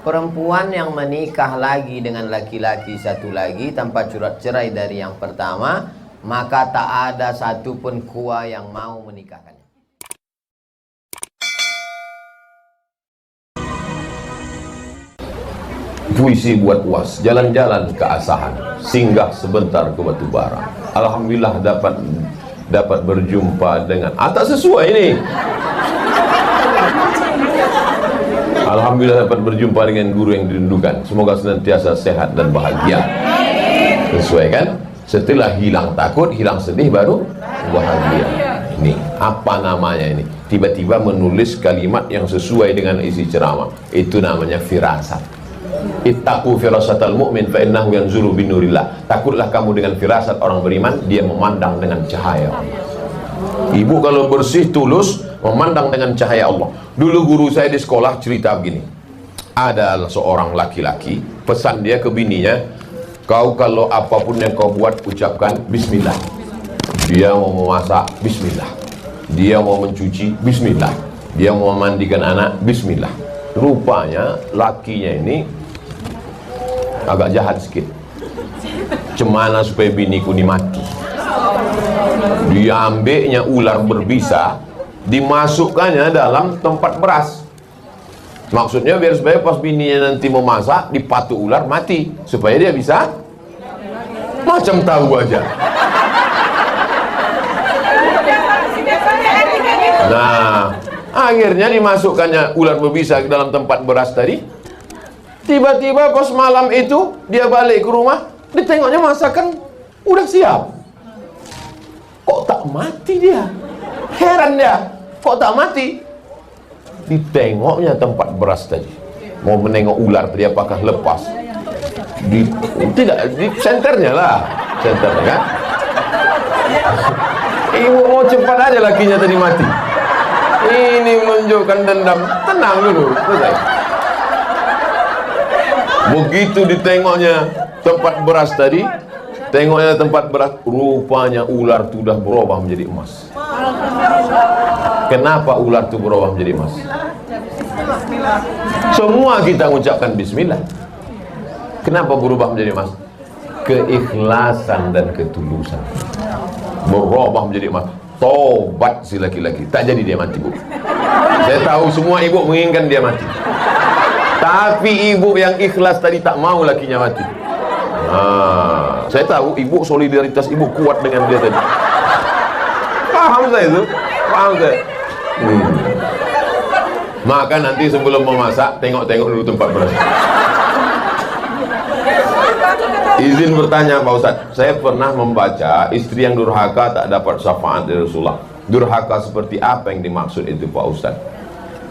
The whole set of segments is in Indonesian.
Perempuan yang menikah lagi dengan laki-laki satu lagi tanpa surat cerai dari yang pertama, maka tak ada satupun kuah yang mau menikahkannya. Puisi buat UAS, jalan-jalan ke Asahan, singgah sebentar ke Batubara. Alhamdulillah dapat berjumpa dengan tak sesuai ini. Alhamdulillah dapat berjumpa dengan guru yang dirindukan. Semoga senantiasa sehat dan bahagia. Sesuai kan? Setelah hilang takut, hilang sedih, baru bahagia. Ini apa namanya ini? Tiba-tiba menulis kalimat yang sesuai dengan isi ceramah. Itu namanya firasat. Ittaqu firasatal mu'min fa innahu yanzuru binurillah. Takutlah kamu dengan firasat orang beriman, dia memandang dengan cahaya Allah. Ibu kalau bersih tulus memandang dengan cahaya Allah. Dulu guru saya di sekolah cerita begini. Ada seorang laki-laki, pesan dia ke bininya, kau kalau apapun yang kau buat ucapkan bismillah. Dia mau memasak, bismillah. Dia mau mencuci, bismillah. Dia mau memandikan anak, bismillah. Rupanya lakinya ini agak jahat sedikit. Cemana supaya biniku ini mati. Dia ambilnya ular berbisa, dimasukkannya dalam tempat beras. Maksudnya biar supaya pas bininya nanti mau masak, dipatuk ular mati, supaya dia bisa macam tahu aja. Nah, akhirnya dimasukkannya ular berbisa ke dalam tempat beras tadi. Tiba-tiba pas malam itu dia balik ke rumah, ditengoknya masakan udah siap. Kok tak mati dia? Heran dia, kok tak mati? Ditengoknya tempat beras tadi, mau menengok ular tadi apakah lepas. Tidak, di senternya lah, senternya kan. Ibu mau cepat aja lakinya tadi mati. Ini menunjukkan dendam. Tenang dulu, selesai. Begitu ditengoknya tempat beras tadi, tengoknya tempat beras, rupanya ular itu sudah berubah menjadi emas. Kenapa ular itu berubah menjadi emas? Semua kita mengucapkan bismillah. Kenapa berubah menjadi emas? Keikhlasan dan ketulusan. Berubah menjadi emas. Tobat si laki-laki, tak jadi dia mati, Bu. Saya tahu semua ibu menginginkan dia mati. Tapi ibu yang ikhlas tadi tak mau lakinya mati. Saya tahu ibu, solidaritas ibu kuat dengan dia tadi. Paham saya itu? Paham saya. Maka nanti sebelum memasak, tengok-tengok dulu tempat beras. Izin bertanya Pak Ustadz, saya pernah membaca istri yang durhaka tak dapat syafaat dari Rasulullah. Durhaka seperti apa yang dimaksud itu Pak Ustadz?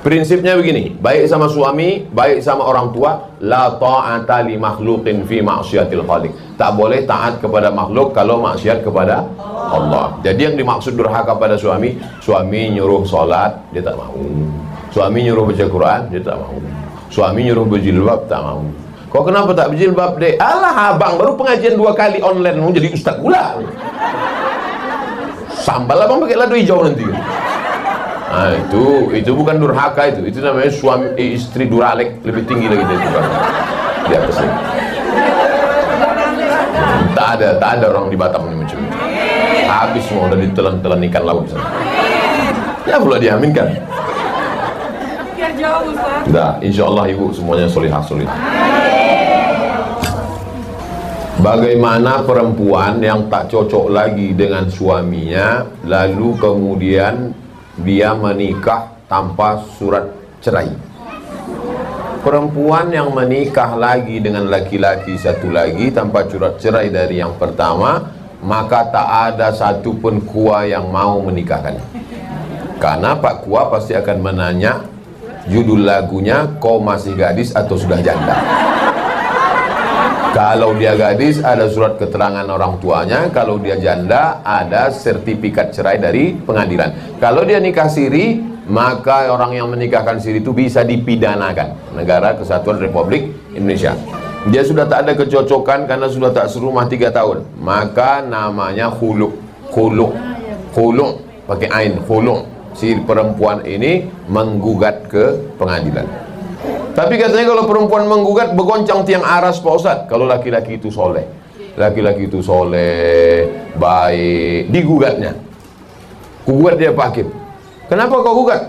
Prinsipnya begini, baik sama suami, baik sama orang tua, la ta'ata li makhluqin fi ma'syiatil khaliq. Tak boleh taat kepada makhluk kalau maksiat kepada Allah. Jadi yang dimaksud durhaka pada suami, suami nyuruh sholat, dia tak mau. Suami nyuruh baca Quran, dia tak mau. Suami nyuruh berjilbab, tak mau. Kok kenapa tak berjilbab, dek? Alah abang, baru pengajian 2 kali online, mau jadi ustaz pula. Sambal abang pakai lado hijau nanti. Nah, itu bukan durhaka itu namanya suami istri duralek, lebih tinggi lagi dari itu. Di atas ini. Tak ada orang di Batam ini macam itu. Habis semua udah ditelan-telan ikan laut sana. Ya pula diaminkan. Biar jauh, Ustaz. Dah, insyaallah ibu semuanya solihah. Bagaimana perempuan yang tak cocok lagi dengan suaminya, lalu kemudian dia menikah tanpa surat cerai? Perempuan yang menikah lagi dengan laki-laki satu lagi tanpa surat cerai dari yang pertama, maka tak ada satupun kuah yang mau menikahkannya. Karena Pak Kuah pasti akan menanya judul lagunya, kau masih gadis atau sudah janda? Kalau dia gadis ada surat keterangan orang tuanya, kalau dia janda ada sertifikat cerai dari pengadilan. Kalau dia nikah siri, maka orang yang menikahkan siri itu bisa dipidanakan. Negara Kesatuan Republik Indonesia. Dia sudah tak ada kecocokan karena sudah tak serumah 3 tahun, maka namanya khulu. Pakai ain, khulu. Si perempuan ini menggugat ke pengadilan. Tapi katanya kalau perempuan menggugat bergoncang tiang aras Pak Ustadz. Kalau laki-laki itu soleh, laki-laki itu soleh, baik, digugatnya. Kugugat dia Pak Hakim. Kenapa kau gugat?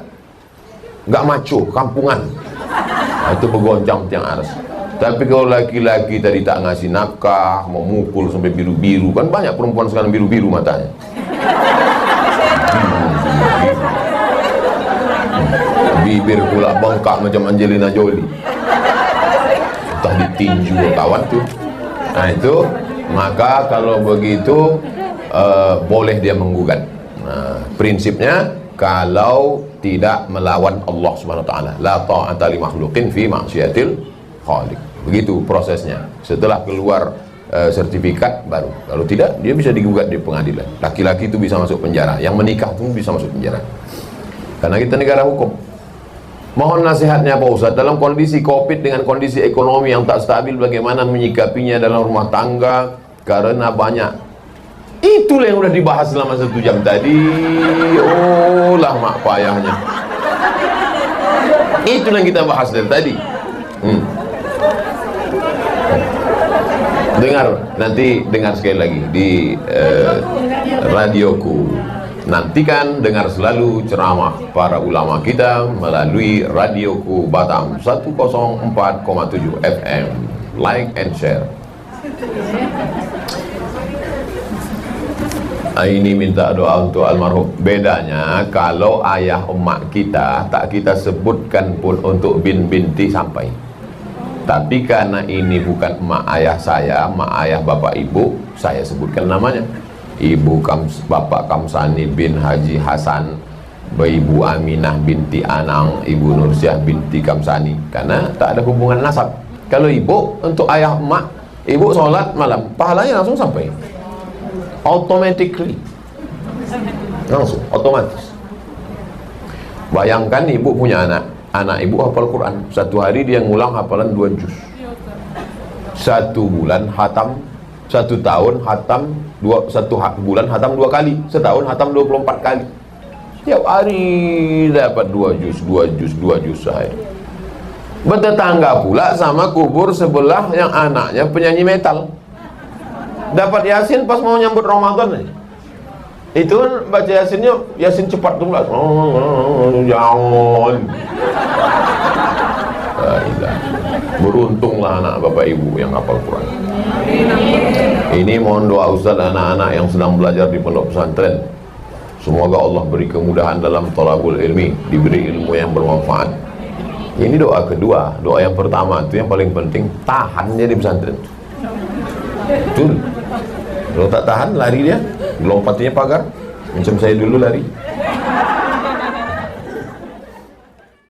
Nggak maco, kampungan. Nah, itu bergoncang tiang aras. Tapi kalau laki-laki tadi tak ngasih nafkah, mau mukul sampai biru-biru, kan banyak perempuan sekarang biru-biru matanya. Bibir pula bengkak macam Angelina Jolie. Entah ditinju kawan tuh. Nah itu, maka kalau begitu boleh dia menggugat. Nah, prinsipnya kalau tidak melawan Allah Subhanahu wa taala, la ta'ata li makhluqin fi ma'siyatil khaliq. Begitu prosesnya. Setelah keluar sertifikat baru. Kalau tidak, dia bisa digugat di pengadilan. Laki-laki itu bisa masuk penjara, yang menikah pun bisa masuk penjara. Karena kita negara hukum. Mohon nasihatnya Pak Ustadz, dalam kondisi Covid dengan kondisi ekonomi yang tak stabil, bagaimana menyikapinya dalam rumah tangga karena banyak. Itulah yang udah dibahas selama 1 jam tadi. Oh lah mak payahnya. Itulah yang kita bahas dari tadi. Dengar, nanti dengar sekali lagi di radioku. Nantikan dengar selalu ceramah para ulama kita melalui radioku Batam 104,7 FM. Like and share. Ini minta doa untuk almarhum. Bedanya kalau ayah emak kita tak kita sebutkan pun untuk bin binti sampai. Tapi karena ini bukan emak ayah saya, emak ayah bapak ibu, saya sebutkan namanya. Ibu Bapak Kamsani bin Haji Hasan, Ibu Aminah binti Anang, Ibu Nursyah binti Kamsani, karena tak ada hubungan nasab. Kalau ibu untuk ayah emak, ibu sholat malam, pahalanya langsung sampai. Automatically. Langsung, otomatis. Bayangkan ibu punya anak ibu hafal Quran, satu hari dia ngulang hafalan 2 juz. 1 bulan hatam, 1 tahun hatam, 1 bulan hatam 2 kali, setahun hatam 24 kali. Tiap hari dapat 2 juz sehari. Bertetangga pula sama kubur sebelah yang anaknya penyanyi metal. Dapat Yasin pas mau nyambut Ramadan aja. Itu kan baca Yasinnya, Yasin cepat tuh lah. Jangan. Beruntunglah anak bapak ibu yang hafal Quran. Ini mohon doa Ustaz anak-anak yang sedang belajar di pondok pesantren. Semoga Allah beri kemudahan dalam thalabul ilmi, diberi ilmu yang bermanfaat. Ini doa kedua. Doa yang pertama itu yang paling penting, tahan dia di pesantren. Betul. Kalau tak tahan lari dia, lompatnya pagar. Macam saya dulu lari.